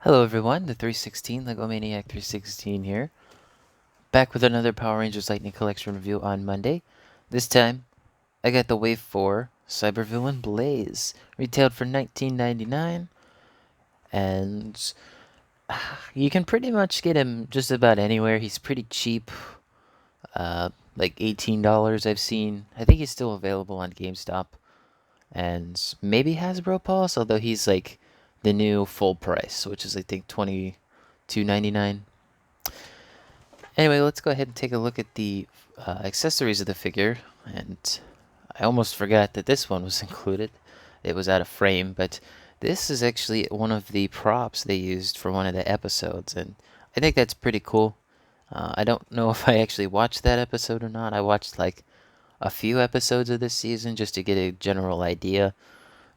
Hello everyone, the 316 Lego Maniac 316 here. Back with another Power Rangers Lightning Collection review on Monday. This time, I got the Wave 4 Cybervillain Blaze, retailed for $19.99, and you can pretty much get him just about anywhere. He's pretty cheap, like $18 I've seen. I think he's still available on GameStop, and maybe Hasbro Pulse, although he's like the new full price, which is I think $22.99. Anyway, let's go ahead and take a look at the accessories of the figure. And I almost forgot that this one was included. It was out of frame, but this is actually one of the props they used for one of the episodes, and I think that's pretty cool. I don't know if I actually watched that episode or not. I watched like a few episodes of this season just to get a general idea.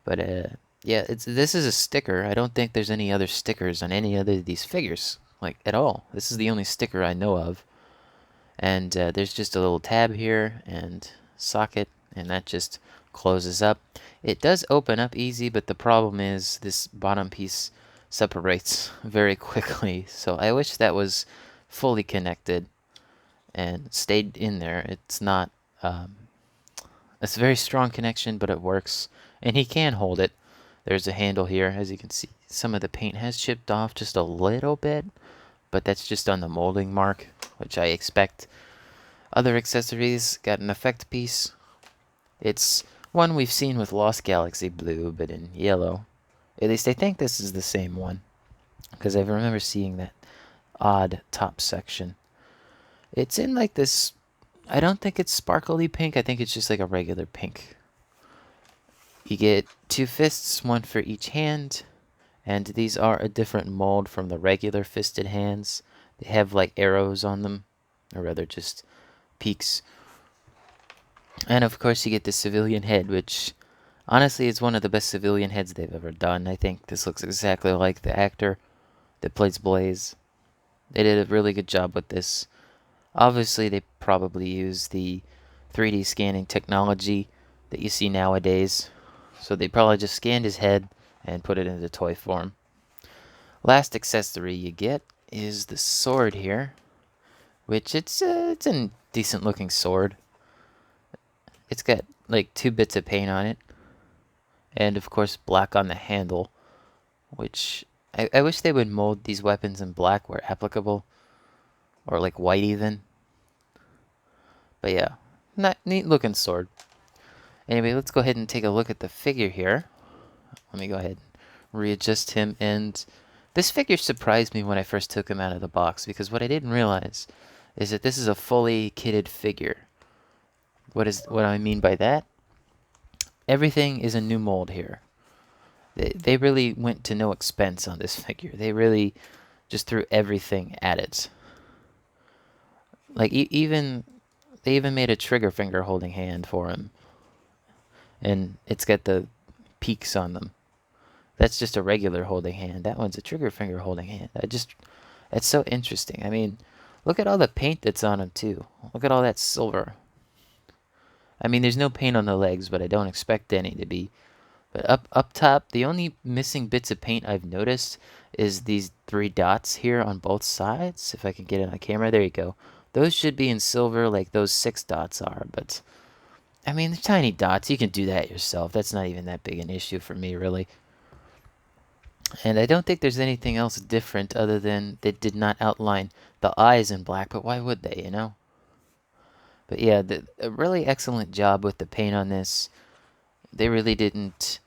But yeah, this is a sticker. I don't think there's any other stickers on any other of these figures, like at all. This is the only sticker I know of. And there's just a little tab here and socket, and that just closes up. It does open up easy, but the problem is this bottom piece separates very quickly. So I wish that was fully connected and stayed in there. It's not. It's a very strong connection, but it works, and he can hold it. There's a handle here, as you can see. Some of the paint has chipped off just a little bit, but that's just on the molding mark, which I expect. Other accessories got an effect piece. It's one we've seen with Lost Galaxy Blue, but in yellow. At least I think this is the same one, because I remember seeing that odd top section. It's in like this, I don't think it's sparkly pink, I think it's just like a regular pink. You get two fists, one for each hand, and these are a different mold from the regular fisted hands. They have like arrows on them, or rather just peaks. And of course you get the civilian head, which honestly is one of the best civilian heads they've ever done. I think this looks exactly like the actor that plays Blaze. They did a really good job with this. Obviously they probably use the 3D scanning technology that you see nowadays. So they probably just scanned his head and put it into toy form. Last accessory you get is the sword here, which it's a decent looking sword. It's got like 2 bits of paint on it, and of course black on the handle, which I wish they would mold these weapons in black where applicable, or like white even. But yeah, not neat looking sword. Anyway, let's go ahead and take a look at the figure here. Let me go ahead and readjust him. And this figure surprised me when I first took him out of the box, because what I didn't realize is that this is a fully kitted figure. What I mean by that? Everything is a new mold here. They really went to no expense on this figure. They really just threw everything at it. Like even they even made a trigger finger holding hand for him, and it's got the peaks on them. That's just a regular holding hand. That one's a trigger finger holding hand. It's so interesting. I mean, look at all the paint that's on him too. Look at all that silver. I mean, there's no paint on the legs, but I don't expect any to be. But up top, the only missing bits of paint I've noticed is these 3 dots here on both sides. If I can get it on camera, there you go. Those should be in silver like those 6 dots are, but I mean, they're tiny dots. You can do that yourself. That's not even that big an issue for me, really. And I don't think there's anything else different other than they did not outline the eyes in black, but why would they, you know? But yeah, a really excellent job with the paint on this. They really didn't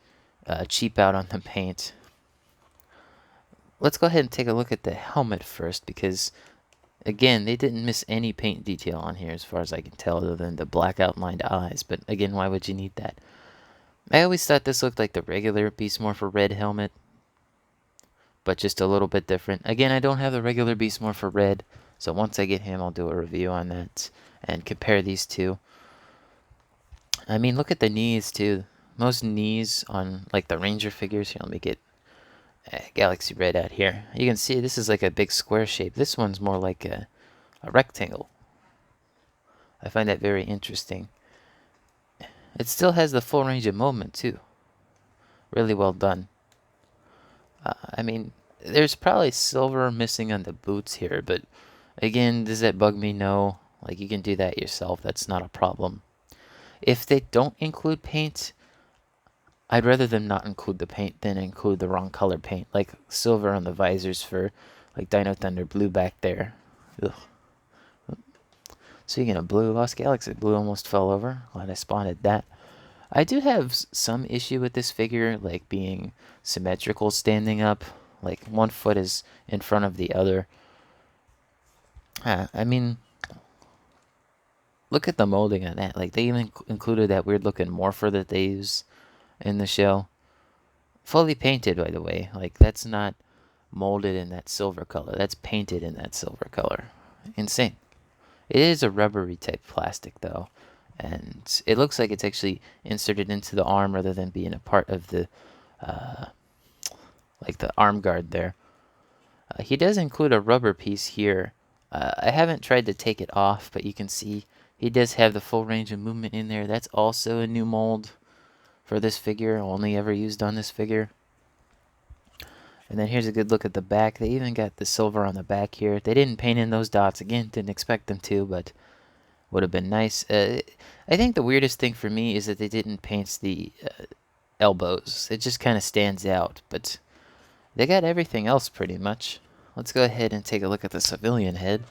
cheap out on the paint. Let's go ahead and take a look at the helmet first, because again, they didn't miss any paint detail on here as far as I can tell, other than the black outlined eyes. But again, why would you need that? I always thought this looked like the regular Beast Morpher red helmet, but just a little bit different. Again, I don't have the regular Beast Morpher red, so once I get him, I'll do a review on that and compare these two. I mean, look at the knees too. Most knees on like the Ranger figures. Here, let me get Galaxy Red out here. You can see this is like a big square shape. This one's more like a rectangle. I find that very interesting. It still has the full range of movement too. Really well done. I mean, There's probably silver missing on the boots here, but again, does that bug me? No. Like, you can do that yourself. That's not a problem. If they don't include paint, I'd rather them not include the paint than include the wrong color paint. Like silver on the visors for like Dino Thunder blue back there. Ugh. Speaking of blue, Lost Galaxy blue almost fell over. Glad I spotted that. I do have some issue with this figure, like being symmetrical standing up. Like one foot is in front of the other. I mean, look at the molding on that. Like they even included that weird looking morpher that they use in the show. Fully painted, by the way. Like that's not molded in that silver color. That's painted in that silver color. Insane. It is a rubbery type plastic though, and it looks like it's actually inserted into the arm rather than being a part of the like the arm guard there. He does include a rubber piece here. I haven't tried to take it off, but you can see he does have the full range of movement in there. That's also a new mold for this figure, only ever used on this figure. And then here's a good look at the back. They even got the silver on the back here. They didn't paint in those dots. Again, didn't expect them to, but would have been nice. I think the weirdest thing for me is that they didn't paint the elbows. It just kind of stands out, but they got everything else pretty much. Let's go ahead and take a look at the civilian head.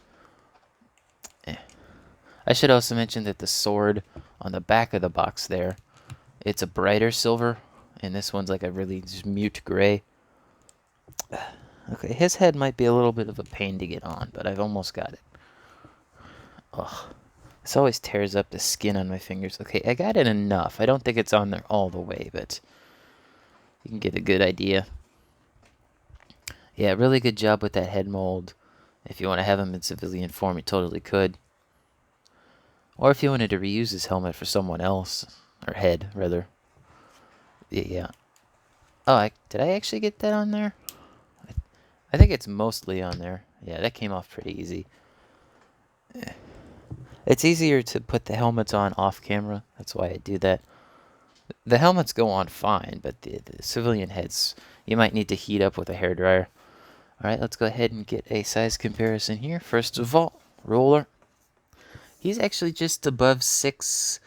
I should also mention that the sword on the back of the box there, it's a brighter silver, and this one's like a really just mute gray. Okay, his head might be a little bit of a pain to get on, but I've almost got it. Ugh. This always tears up the skin on my fingers. Okay, I got it enough. I don't think it's on there all the way, but you can get a good idea. Yeah, really good job with that head mold. If you want to have him in civilian form, you totally could. Or if you wanted to reuse his helmet for someone else, or head, rather. Yeah. Oh, did I actually get that on there? I think it's mostly on there. Yeah, that came off pretty easy. It's easier to put the helmets on off camera. That's why I do that. The helmets go on fine, but the civilian heads, you might need to heat up with a hairdryer. Alright, let's go ahead and get a size comparison here. First of all, roller. He's actually just above 6,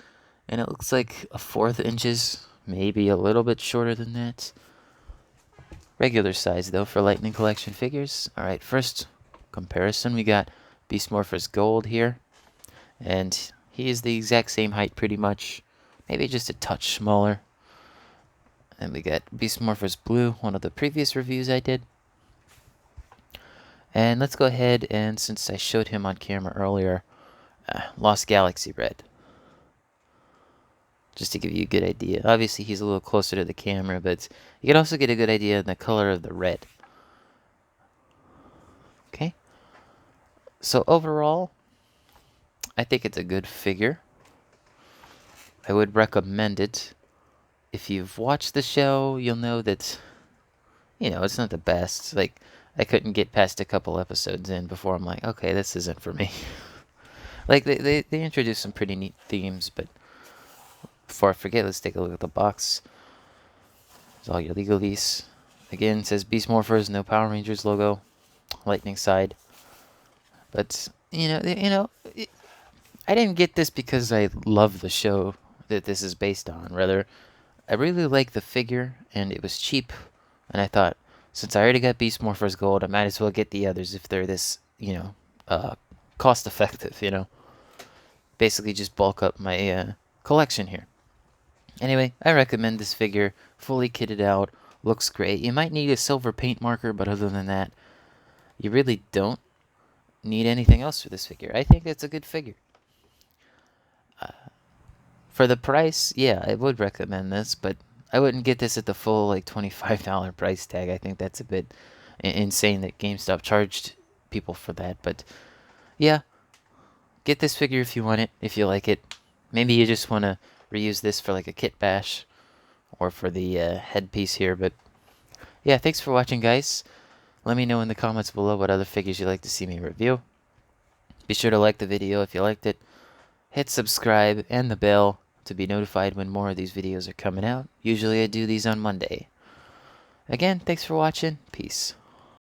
and it looks like a 1/4 inches, maybe a little bit shorter than that. Regular size, though, for Lightning Collection figures. Alright, first comparison, we got Beast Morphers Gold here. And he is the exact same height, pretty much. Maybe just a touch smaller. And we got Beast Morphers Blue, one of the previous reviews I did. And let's go ahead and, since I showed him on camera earlier, Lost Galaxy Red. Just to give you a good idea. Obviously, he's a little closer to the camera, but you can also get a good idea of the color of the red. Okay. So overall, I think it's a good figure. I would recommend it. If you've watched the show, you'll know that, it's not the best. Like, I couldn't get past a couple episodes in before I'm like, okay, this isn't for me. Like, they introduced some pretty neat themes, but before I forget, let's take a look at the box. There's all your legalese. Again, it says Beast Morphers, no Power Rangers logo. Lightning side. But, I didn't get this because I love the show that this is based on. Rather, I really like the figure, and it was cheap. And I thought, since I already got Beast Morphers Gold, I might as well get the others if they're this, cost effective, Basically just bulk up my collection here. Anyway, I recommend this figure. Fully kitted out. Looks great. You might need a silver paint marker, but other than that, you really don't need anything else for this figure. I think it's a good figure. For the price, yeah, I would recommend this, but I wouldn't get this at the full like $25 price tag. I think that's a bit insane that GameStop charged people for that. But yeah, get this figure if you want it, if you like it. Maybe you just want to reuse this for like a kit bash or for the headpiece here. But yeah, thanks for watching, guys. Let me know in the comments below what other figures you'd like to see me review. Be sure to like the video if you liked it. Hit subscribe and the bell to be notified when more of these videos are coming out. Usually I do these on Monday. Again, thanks for watching. Peace.